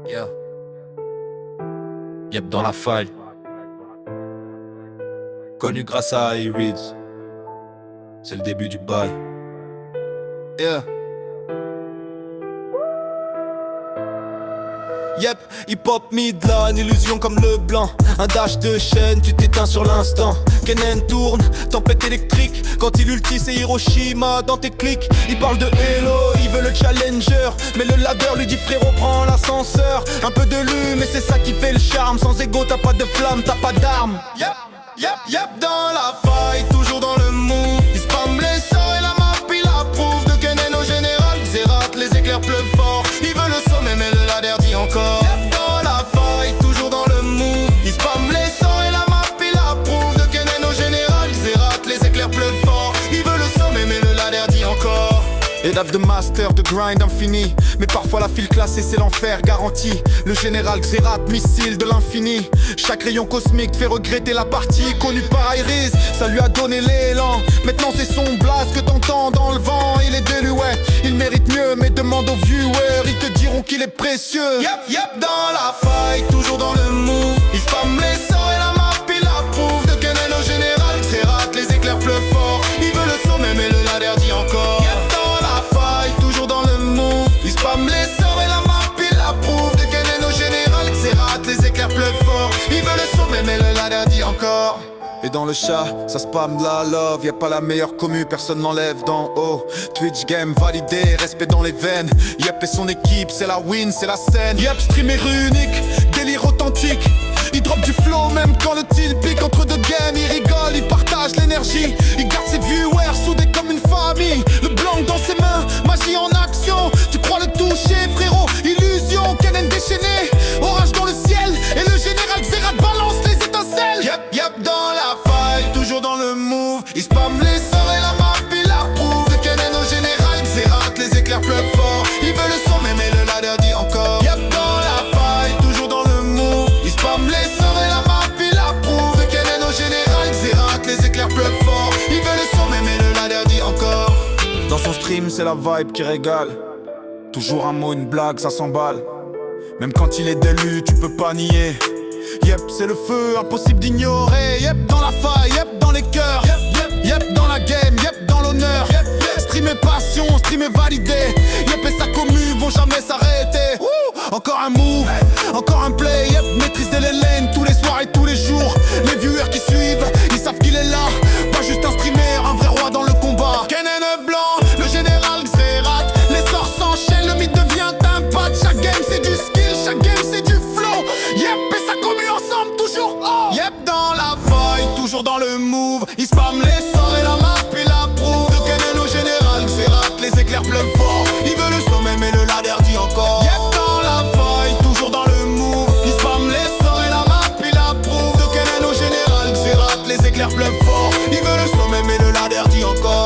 Yeah. Yep, dans la faille. Connu grâce à Iris. C'est le début du bail. Yeah. Yep, hip-hop Midland, une illusion comme le blanc. Un dash de chaîne, tu t'éteins sur l'instant. Kennen tourne, tempête électrique. Quand il ulti c'est Hiroshima dans tes clics. Il parle de Hello, il veut le challenger. Mais le ladder lui dit frérot prends l'ascenseur. Un peu de lume et c'est ça qui fait le charme. Sans ego t'as pas de flamme, t'as pas d'armes. Yep, yep, yep, dans la faille, toujours dans le move. Il spam les sorts et la map il approuve. De Kennen au général, Xerath, les éclairs pleuvent fort. Il veut le sommet mais le ladder dit encore. Yep, dans la faille, toujours dans le move. Il spam les sorts et la map il approuve. De Kennen au général, Xerath, les éclairs pleuvent fort. Il veut le sommet mais le ladder dit encore. Étape de master, de grind infini. Mais parfois la file classée c'est l'enfer garanti. Le général Xerath, missile de l'infini. Chaque rayon cosmique te fait regretter la partie. Connu par Iris, ça lui a donné l'élan. Maintenant c'est son blast que t'entends dans le vent. Il est délu, ouais, il mérite mieux. Mais demande aux viewers, ils te diront qu'il est précieux. Yep, yep, dans la faille, toujours dans le move. Il spam les sorts et la map il approuve. De Kennen au général Xerath, les éclairs pleuvent fort. Il veut le sommet mais le ladder dit encore. Yep, toujours dans le move. Il spam les sorts et la map il approuve. De Kennen au général Xerath, les éclairs pleuvent fort. Il veut le sommet mais le ladder dit encore. Et dans le chat, ça spam de la love. Y'a pas la meilleure commu, personne n'enlève d'en haut. Twitch game validé, respect dans les veines. Yep et son équipe, c'est la win, c'est la scène. Yep, streamer unique, délire authentique. Il drop du flow même quand le til pique. Entre deux games, il rigole, il partage l'énergie. Il garde ses viewers soudés comme une famille. Le blanc dans ses mains, magie en action. Tu crois le toucher frérot, illusion. Kennen déchaîné, orage dans le ciel. Et le général Xerath balance les étincelles. Yep, yep, dans la faille, toujours dans le move. Il spam les sorts et la map il approuve. De Kennen au général Xerath, les éclairs pleuvent fort. Il veut le sommet mais le ladder dit encore. Yep, dans la faille, toujours dans le move. Il spam les sorts et la map il approuve. De Kennen au général Xerath, les éclairs pleuvent fort. Il veut le sommet mais le ladder dit encore. Dans son stream c'est la vibe qui régale. Toujours un mot, une blague, ça s'emballe. Même quand il est délu, tu peux pas nier. Yep, c'est le feu, impossible d'ignorer. Yep, dans la faille, yep, dans les cœurs. Yep, yep, yep, dans la game, yep, dans l'honneur. Yep, yep. Stream et passion, stream et validé. Yep, et sa commu vont jamais s'arrêter. Encore un move, encore un play. Yep, maîtriser les lanes tous les soirs et tous les jours. Les viewers qui suivent, ils savent qu'il est là. Pas juste un streamer, un vrai roi dans le combat. Kennen blanc, le général Xerath. Les sorts s'enchaînent, le mythe devient un pat. Chaque game c'est du skill, chaque game c'est du flow. Yep, et sa commu ensemble toujours oh. Yep, dans la faille, toujours dans le move. Il spam les sorts et la map il approuve. De Kennen au général Xerath, les éclairs pleuvent fort. Il veut le sommet mais le ladder dit encore. Yep, dans la faille, toujours dans le move. Il spam les sorts et la map il approuve. De Kennen au général Xerath, les éclairs pleuvent fort. Il veut le sommet mais le ladder dit encore.